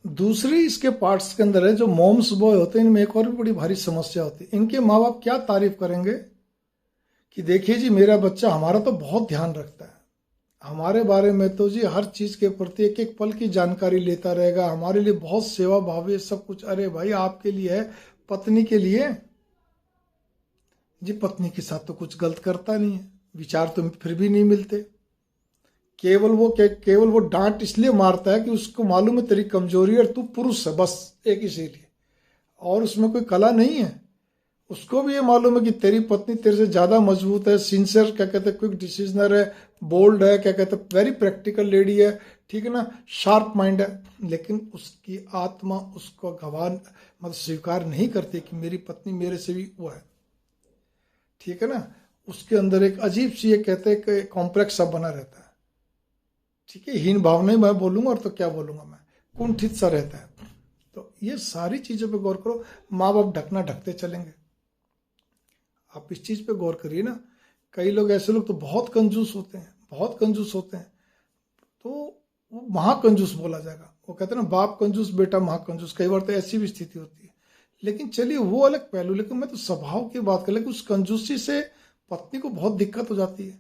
दूसरी इसके पार्ट्स के अंदर है जो मॉम्स बॉय होते हैं, इनमें एक और भी बड़ी भारी समस्या होती है। इनके माँ बाप क्या तारीफ करेंगे कि देखिए जी मेरा बच्चा हमारा तो बहुत ध्यान रखता है, हमारे बारे में तो जी हर चीज के प्रति एक एक पल की जानकारी लेता रहेगा, हमारे लिए बहुत सेवा भावी है सब कुछ। अरे भाई आपके लिए है, पत्नी के लिए जी पत्नी के साथ तो कुछ गलत करता नहीं है, विचार तो फिर भी नहीं मिलते। केवल वो डांट इसलिए मारता है कि उसको मालूम है तेरी कमजोरी है और तू पुरुष है, बस एक इसीलिए, और उसमें कोई कला नहीं है। उसको भी ये मालूम है कि तेरी पत्नी तेरे से ज्यादा मजबूत है, सिंसियर क्या कहते हैं, क्विक डिसीजनर है, बोल्ड है, क्या कहते हैं, वेरी प्रैक्टिकल लेडी है, ठीक है ना, शार्प माइंड है। लेकिन उसकी आत्मा उसको गवाह मतलब स्वीकार नहीं करती कि मेरी पत्नी मेरे से भी वो है, ठीक है ना। उसके अंदर एक अजीब सी ये कहते हैं कॉम्प्लेक्स सा बना रहता है, ठीक है, हीन भावना मैं बोलूंगा और तो क्या बोलूंगा मैं, कुंठित सा रहता है। तो ये सारी चीजों पे गौर करो। माँ बाप ढकना ढकते चलेंगे, आप इस चीज पे गौर करिए ना। कई लोग ऐसे लोग तो बहुत कंजूस होते हैं, बहुत कंजूस होते हैं, तो वो महाकंजूस बोला जाएगा। वो कहते हैं ना बाप कंजूस बेटा महाकंजूस, कई बार तो ऐसी भी स्थिति होती है। लेकिन चलिए वो अलग पहलू, लेकिन मैं तो स्वभाव की बात कर, लेकिन उस कंजूसी से पत्नी को बहुत दिक्कत हो जाती है।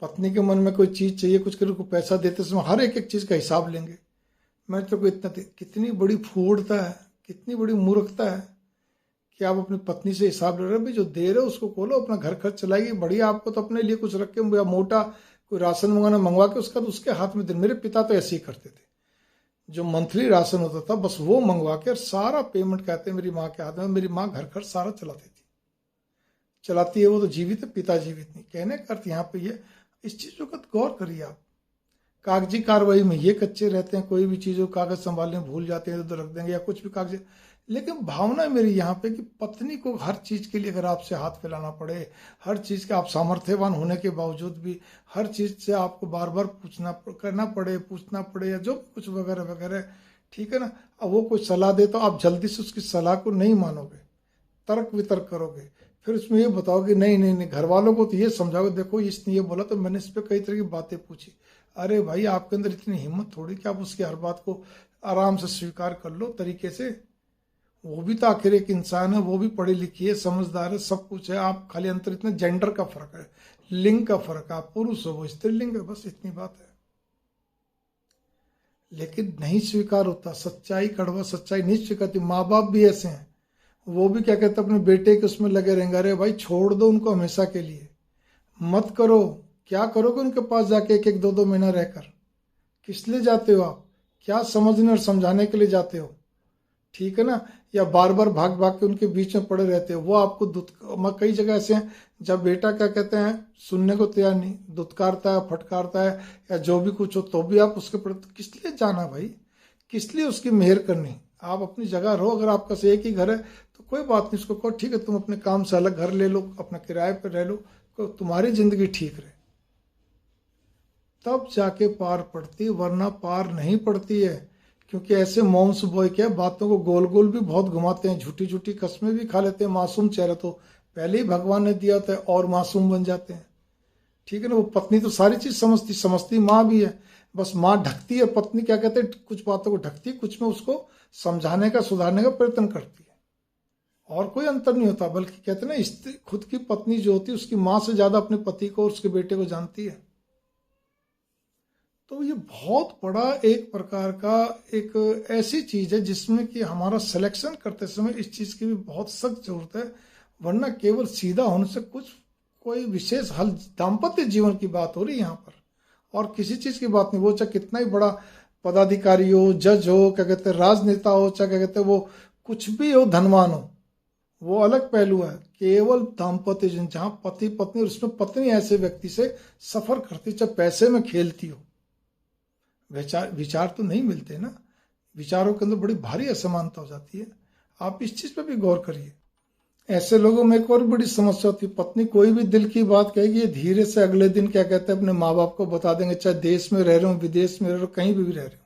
पत्नी के मन में कोई चीज चाहिए, कुछ करे को पैसा देते समय हर एक एक चीज का हिसाब लेंगे। मैं तो इतना, कितनी बड़ी फूडता है, कितनी बड़ी मूर्खता है कि आप अपनी पत्नी से हिसाब ले रहे हो। भाई जो दे रहे हो उसको खोलो, अपना घर खर्च चलाएगी, बढ़िया। आपको तो अपने लिए कुछ रख के या मोटा कोई राशन मंगवा के उसका तो उसके हाथ में दे। मेरे पिता तो ऐसे ही करते थे, जो मंथली राशन होता था बस वो मंगवा के और सारा पेमेंट कहते हैं मेरी माँ के हाथ में। मेरी माँ घर खर्च सारा चलाती थी, चलाती है, वो तो जीवित है, पिता जीवित नहीं। कहने का अर्थ यहाँ पे ये, इस चीजों का गौर करिए आप। कागजी कार्रवाई में ये कच्चे रहते हैं, कोई भी चीज़ों कागज संभालने भूल जाते हैं तो रख देंगे या कुछ भी कागज। लेकिन भावना मेरी यहाँ पे कि पत्नी को हर चीज के लिए अगर आपसे हाथ फैलाना पड़े, हर चीज के आप सामर्थ्यवान होने के बावजूद भी हर चीज से आपको बार बार पूछना पड़े या जो कुछ वगैरह वगैरह, ठीक है ना। अब वो कोई सलाह दे तो आप जल्दी से उसकी सलाह को नहीं मानोगे, तर्क वितर्क करोगे, फिर उसमें ये बताओगे नहीं नहीं नहीं, घर वालों को तो ये समझाओगे देखो इसने ये बोला तो मैंने इस पर कई तरह की बातें पूछी। अरे भाई आपके अंदर इतनी हिम्मत थोड़ी कि आप उसकी हर बात को आराम से स्वीकार कर लो तरीके से। वो भी तो आखिर एक इंसान है, वो भी पढ़ी लिखी है, समझदार है, सब कुछ है। आप खाली अंतर इतने जेंडर का फर्क है, लिंग का फर्क है, आप पुरुष हो वो स्त्रीलिंग है, बस इतनी बात है। लेकिन नहीं स्वीकार होता, सच्चाई कड़वा, सच्चाई नहीं स्वीकारती। माँ बाप भी ऐसे हैं, वो भी क्या कहते हैं अपने बेटे के उसमें लगे रहेंगे। अरे भाई छोड़ दो उनको हमेशा के लिए, मत करो। क्या करोगे उनके पास जाके एक एक दो दो महीना रहकर? किस लिए जाते हो आप? क्या समझने और समझाने के लिए जाते हो? ठीक है ना। या बार बार भाग भाग के उनके बीच में पड़े रहते हो, वो आपको कई जगह ऐसे हैं जब बेटा क्या कहते हैं सुनने को तैयार नहीं, दुत्कारता है, फटकारता है या जो भी कुछ हो, तो भी आप उसके प्रति किस लिए जाना भाई, किस लिए उसकी मेहर करनी? आप अपनी जगह रहो। अगर आपका से एक ही घर है तो कोई बात नहीं, उसको कहो ठीक है तुम अपने काम से अलग घर ले लो, अपना किराए पर रह लो, तुम्हारी जिंदगी ठीक रहे, तब जाके पार पड़ती, वरना पार नहीं पड़ती है। क्योंकि ऐसे मॉम्स बॉय क्या बातों को गोल गोल भी बहुत घुमाते हैं, झूठी झूठी कस्में भी खा लेते हैं। मासूम चेहरा तो पहले ही भगवान ने दिया होता है और मासूम बन जाते हैं, ठीक है ना। वो पत्नी तो सारी चीज समझती माँ भी है, बस माँ ढकती है, पत्नी क्या कहते हैं कुछ बातों को ढकती है, कुछ में उसको समझाने का सुधारने का प्रयत्न करती है। और कोई अंतर नहीं होता, बल्कि कहते हैं ना खुद की पत्नी जो होती है उसकी माँ से ज्यादा अपने पति को और उसके बेटे को जानती है। तो ये बहुत बड़ा एक प्रकार का एक ऐसी चीज है जिसमें कि हमारा सिलेक्शन करते समय इस चीज की भी बहुत सख्त जरूरत है। वरना केवल सीधा होने से कुछ कोई विशेष हल, दाम्पत्य जीवन की बात हो रही है यहाँ पर, और किसी चीज की बात नहीं। वो चाहे कितना ही बड़ा पदाधिकारी हो, जज हो, क्या कहते हैं राजनेता हो, चाहे क्या कहते हैं वो कुछ भी हो, धनवान हो, वो अलग पहलू है। केवल दाम्पत्य जीवन जहाँ पति पत्नी और उसमें पत्नी ऐसे व्यक्ति से सफर करती, चाहे पैसे में खेलती हो, विचार तो नहीं मिलते ना, विचारों के अंदर बड़ी भारी असमानता हो जाती है। आप इस चीज पे भी गौर करिए। ऐसे लोगों में एक और बड़ी समस्या होती है, पत्नी कोई भी दिल की बात कहेगी, ये धीरे से अगले दिन क्या कहते हैं अपने माँ बाप को बता देंगे, चाहे देश में रह रहे हो, विदेश में रह रहे हो, कहीं भी रह रहे हो,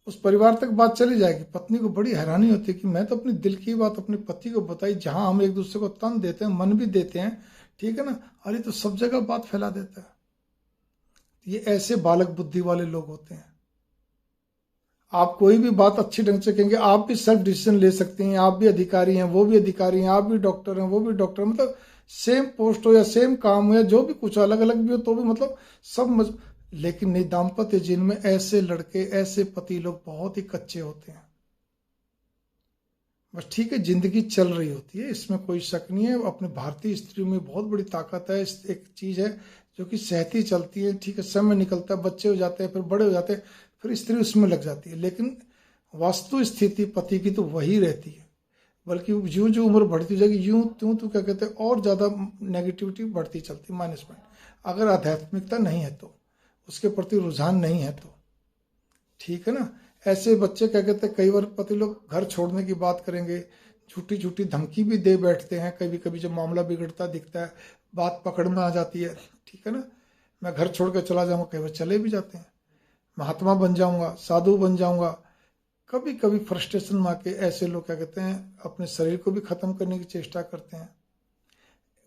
उस परिवार तक बात चली जाएगी। पत्नी को बड़ी हैरानी होती है कि मैं तो अपनी दिल की बात अपने पति को बताई, जहां हम एक दूसरे को तन देते हैं, मन भी देते हैं, ठीक है ना, अरे तो सब जगह बात फैला देता है। ये ऐसे बालक बुद्धि वाले लोग होते हैं। आप कोई भी बात अच्छी ढंग से कहेंगे, आप भी सेल्फ डिसीजन ले सकते हैं, आप भी अधिकारी हैं, वो भी अधिकारी हैं, आप भी डॉक्टर हैं, वो भी डॉक्टर, मतलब सेम पोस्ट हो या सेम काम हो या जो भी कुछ अलग अलग भी हो तो भी मतलब सब लेकिन नहीं, दाम्पत्य जीवन में ऐसे लड़के, ऐसे पति लोग बहुत ही कच्चे होते हैं। बस ठीक है, जिंदगी चल रही होती है, इसमें कोई शक नहीं है। अपने भारतीय स्त्री में बहुत बड़ी ताकत है, एक चीज है जो कि सहती चलती है। ठीक है, समय निकलता है, बच्चे हो जाते हैं, फिर बड़े हो जाते हैं, फिर स्त्री उसमें लग जाती है, लेकिन वास्तु स्थिति पति की तो वही रहती है। बल्कि यूं जो उम्र बढ़ती जाएगी यूं त्यों तो क्या कहते हैं और ज्यादा नेगेटिविटी बढ़ती चलती, माइनस पॉइंट। अगर आध्यात्मिकता नहीं है तो, उसके प्रति रुझान नहीं है तो, ठीक है ना। ऐसे बच्चे क्या कहते हैं, कई बार पति लोग घर छोड़ने की बात करेंगे, झूठी झूठी धमकी भी दे बैठते हैं। कभी कभी जब मामला बिगड़ता दिखता है, बात पकड़ में आ जाती है, ठीक है ना, मैं घर छोड़ कर चला जाऊंगा, कई बार चले भी जाते हैं, महात्मा बन जाऊंगा, साधु बन जाऊंगा। कभी कभी फ्रस्ट्रेशन में आके ऐसे लोग क्या कहते हैं अपने शरीर को भी खत्म करने की चेष्टा करते हैं।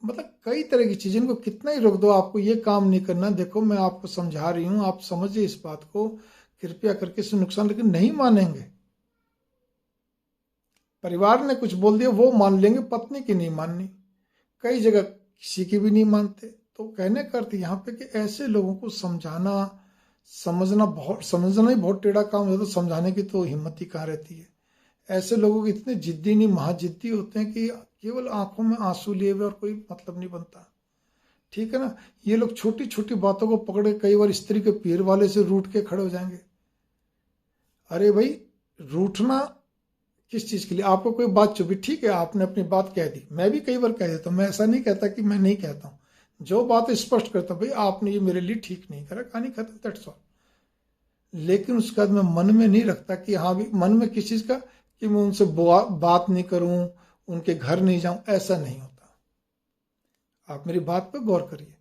मतलब कई तरह की चीजें, इनको कितना ही रोक दो, आपको ये काम नहीं करना, देखो मैं आपको समझा रही हूँ, आप समझिए इस बात को, कृपया करके इससे नुकसान, लेकिन नहीं मानेंगे। परिवार ने कुछ बोल दिया वो मान लेंगे, पत्नी की नहीं माननी, कई जगह किसी की भी नहीं मानते। तो कहने का अर्थ यहाँ पे कि ऐसे लोगों को समझाना समझना ही बहुत टेढ़ा काम है, तो समझाने की तो हिम्मत ही कहाँ रहती है। ऐसे लोगों के इतने जिद्दी नहीं महाजिद्दी होते हैं कि केवल आंखों में आंसू लिए हुए और कोई मतलब नहीं बनता, ठीक है ना। ये लोग छोटी छोटी बातों को पकड़े कई बार स्त्री के पीर वाले से रूठ के खड़े हो जाएंगे। अरे भाई, रूठना किस चीज के लिए? आपको कोई बात चुभी, ठीक है, आपने अपनी बात कह दी, मैं भी कई बार कह देता हूँ, मैं ऐसा नहीं कहता कि मैं नहीं कहता हूँ, जो बात स्पष्ट करता हूँ, भाई आपने ये मेरे लिए ठीक नहीं करा, कहानी खत्म, दैट्स ऑल। लेकिन उसके बाद मैं मन में नहीं रखता कि हाँ भी मन में किस चीज का कि मैं उनसे बात नहीं करूं, उनके घर नहीं जाऊं, ऐसा नहीं होता। आप मेरी बात पे गौर करिए।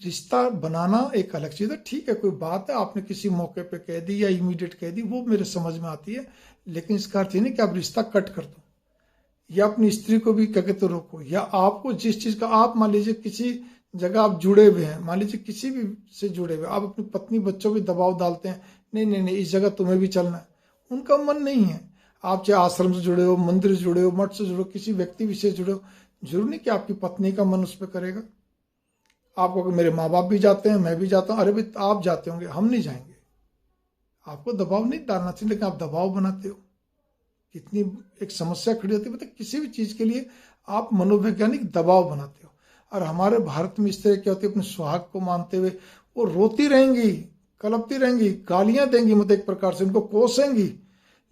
रिश्ता बनाना एक अलग चीज है, ठीक है, कोई बात है आपने किसी मौके पे कह दी या इमीडिएट कह दी, वो मेरे समझ में आती है, लेकिन इसका अर्थ ये नहीं कि आप रिश्ता कट कर दो या अपनी स्त्री को भी क्या कहते रोको, या आपको जिस चीज का आप मान लीजिए किसी जगह आप जुड़े हुए हैं, मान लीजिए किसी भी से जुड़े हुए, आप अपनी पत्नी बच्चों भी दबाव डालते हैं, नहीं नहीं नहीं इस जगह तुम्हें भी चलना है, उनका मन नहीं है। आप चाहे आश्रम से जुड़े हो, मंदिर से जुड़े हो, मठ से जुड़े हो, किसी व्यक्ति विशेष जुड़े हो, जरूर नहीं कि आपकी पत्नी का मन उस पर करेगा। आपको मेरे माँ बाप भी जाते हैं, मैं भी जाता हूँ, अरे भाई आप जाते होंगे, हम नहीं जाएंगे। आपको दबाव नहीं डालना चाहिए, लेकिन आप दबाव बनाते हो, कितनी एक समस्या खड़ी होती है। मतलब किसी भी चीज के लिए आप मनोवैज्ञानिक दबाव बनाते हो। और हमारे भारत में इस तरह क्या होती है, अपने सुहाग को मानते हुए वो रोती रहेंगी, कलपती रहेंगी, गालियां देंगी, मतलब एक प्रकार से उनको कोसेंगी,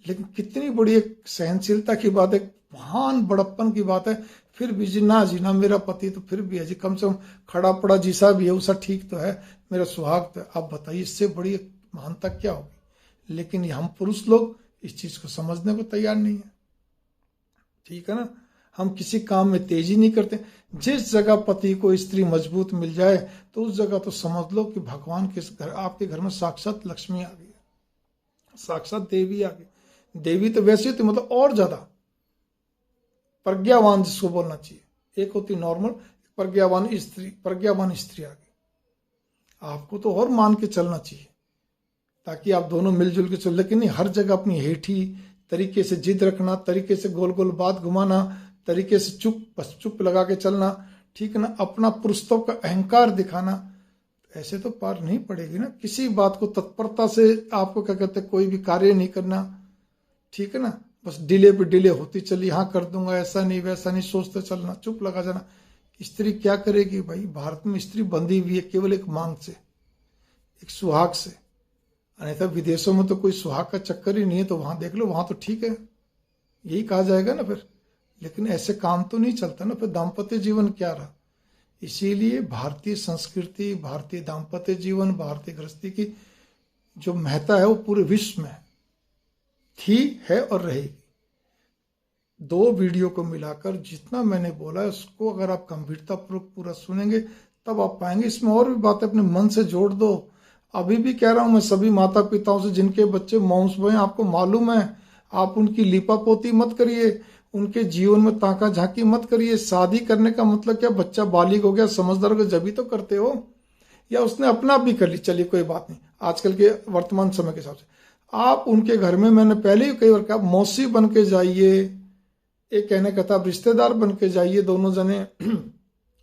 लेकिन कितनी बड़ी एक सहनशीलता की बात है, महान बड़प्पन की बात है, फिर भी जी ना मेरा पति तो फिर भी है जी, कम से कम खड़ा पड़ा जीसा भी है उसका ठीक तो है, मेरा सुहाग तो है। आप बताइए इससे बड़ी महानता क्या होगी? लेकिन हम पुरुष लोग इस चीज को समझने को तैयार नहीं है, ठीक है ना। हम किसी काम में तेजी नहीं करते। जिस जगह पति को स्त्री मजबूत मिल जाए तो उस जगह तो समझ लो कि भगवान के घर, आपके घर में साक्षात लक्ष्मी आ गई, साक्षात देवी आ गई। देवी तो वैसे होती मतलब और ज्यादा प्रज्ञावान जिसको बोलना चाहिए, एक होती नॉर्मल, प्रज्ञावान स्त्री आ गई। आपको तो और मान के चलना चाहिए ताकि आप दोनों मिलजुल के चलो, लेकिन नहीं हर जगह अपनी हेठी तरीके से जिद रखना, तरीके से गोल गोल बात घुमाना, तरीके से चुप लगा के चलना, ठीक है ना, अपना पुरुषत्व का अहंकार दिखाना, ऐसे तो पार नहीं पड़ेगी ना। किसी बात को तत्परता से आपको क्या कहते हैं कोई भी कार्य नहीं करना, ठीक है ना, बस डिले पे डिले होती चली, हाँ कर दूंगा, ऐसा नहीं वैसा नहीं, सोचते चलना, चुप लगा जाना। स्त्री क्या करेगी भाई? भारत में स्त्री बंधी हुई है केवल एक मांग से, एक सुहाग से। अन्यथा विदेशों में तो कोई सुहाग का चक्कर ही नहीं है, तो वहां देख लो, वहां तो ठीक है, यही कहा जाएगा ना फिर। लेकिन ऐसे काम तो नहीं चलता ना, फिर दाम्पत्य जीवन क्या रहा? इसीलिए भारतीय संस्कृति, भारतीय दाम्पत्य जीवन, भारतीय गृहस्थी की जो महत्ता है वो पूरे विश्व में थी, है और रहेगी। 2 वीडियो को मिलाकर जितना मैंने बोला है उसको अगर आप गंभीरतापूर्वक पूरा सुनेंगे तब आप पाएंगे। इसमें और भी बातें अपने मन से जोड़ दो। अभी भी कह रहा हूं मैं सभी माता पिताओं से जिनके बच्चे मॉम्स बॉय, आपको मालूम है, आप उनकी लिपापोती मत करिए, उनके जीवन में ताका झांकी मत करिए। शादी करने का मतलब क्या, बच्चा बालिग हो गया, समझदार हो गया, जब ही तो करते हो, या उसने अपना भी कर ली, चलिए कोई बात नहीं, आजकल के वर्तमान समय के हिसाब से आप उनके घर में, मैंने पहले ही कई बार कहा, मौसी बन के जाइए, एक कहने का था आप रिश्तेदार बन के जाइए दोनों जने।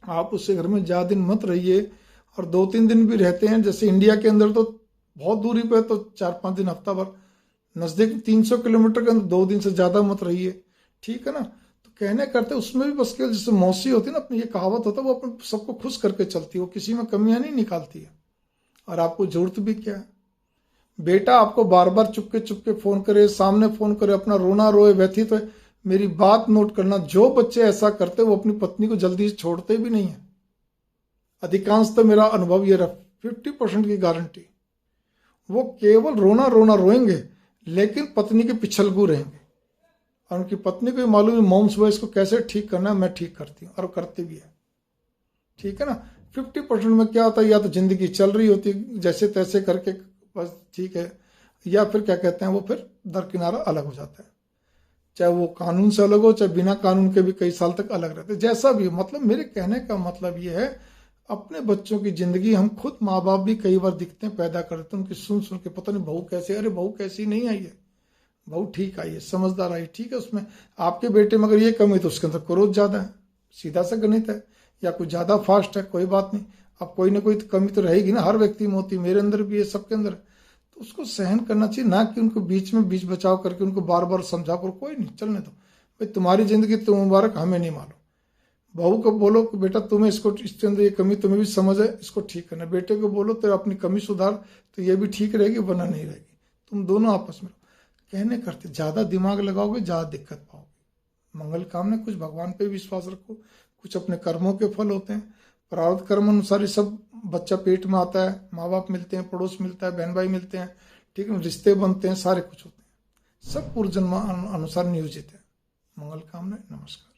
आप उससे घर में ज्यादा दिन मत रहिए, और 2-3 दिन भी रहते हैं, जैसे इंडिया के अंदर तो बहुत दूरी पे तो 4-5 दिन, हफ्ता भर, नजदीक 300 किलोमीटर के अंदर 2 दिन से ज्यादा मत रहिए, ठीक है ना। तो कहने करते उसमें भी बस के जैसे मौसी होती है ना, अपनी ये कहावत होता है, वो अपने सबको खुश करके चलती है, वो किसी में कमियां नहीं निकालती है। और आपको जरूरत भी क्या है, बेटा आपको बार बार चुपके चुपके फोन करे, सामने फोन करे, अपना रोना रोए, व्यथित हो, मेरी बात नोट करना, जो बच्चे ऐसा करते वो अपनी पत्नी को जल्दी छोड़ते भी नहीं है। अधिकांश तो मेरा अनुभव ये रहा, 50% की गारंटी, वो केवल रोना रोना रोएंगे, लेकिन पत्नी के पिछलगू रहेंगे, और उनकी पत्नी को मालूम है मॉम्स वॉइस को कैसे ठीक करना है, मैं ठीक करती हूँ, और करते भी है, ठीक है ना। 50% में क्या होता है, या तो जिंदगी चल रही होती जैसे तैसे करके बस, ठीक है, या फिर क्या कहते हैं, वो फिर दरकिनारा अलग हो जाता है, चाहे वो कानून से अलग हो, चाहे बिना कानून के भी कई साल तक अलग रहते, जैसा भी। मतलब मेरे कहने का मतलब ये है, अपने बच्चों की जिंदगी, हम खुद माँ बाप भी कई बार दिखते हैं, पैदा करते हैं, उनकी सुन सुन के पता नहीं बहू कैसे, अरे बहू कैसी नहीं आई है, बहू ठीक आई है, समझदार आई, ठीक है, उसमें आपके बेटे में अगर ये कमी तो उसके अंदर क्रोध ज्यादा है, सीधा सा गणित है, या कुछ ज्यादा फास्ट है, कोई बात नहीं, अब कोई ना कोई तो कमी तो रहेगी ना, हर व्यक्ति में होती, मेरे अंदर भी है, सबके अंदर है। तो उसको सहन करना चाहिए, ना कि उनको बीच में बीच बचाव करके उनको बार बार समझा कर, कोई नहीं, चलने दो भाई, तुम्हारी जिंदगी तुम मुबारक, हमें नहीं मालूम। बहू को बोलो कि बेटा तुम्हें इसको, इसके अंदर ये कमी तुम्हें भी समझ है, इसको ठीक करना। बेटे को बोलो तो अपनी कमी सुधार, तो ये भी ठीक रहेगी, वरना नहीं रहेगी, तुम दोनों आपस में। कहने करते ज्यादा दिमाग लगाओगे ज्यादा दिक्कत पाओगे। मंगल कामना, कुछ भगवान पे विश्वास रखो, कुछ अपने कर्मों के फल होते हैं, प्रारब्ध कर्म अनुसार ही सब, बच्चा पेट में आता है, माँ बाप मिलते हैं, पड़ोस मिलता है, बहन भाई मिलते हैं, ठीक है, रिश्ते बनते हैं, सारे कुछ होते हैं, सब पूर्व जन्म अनुसार नियोजित है। मंगल कामना, नमस्कार।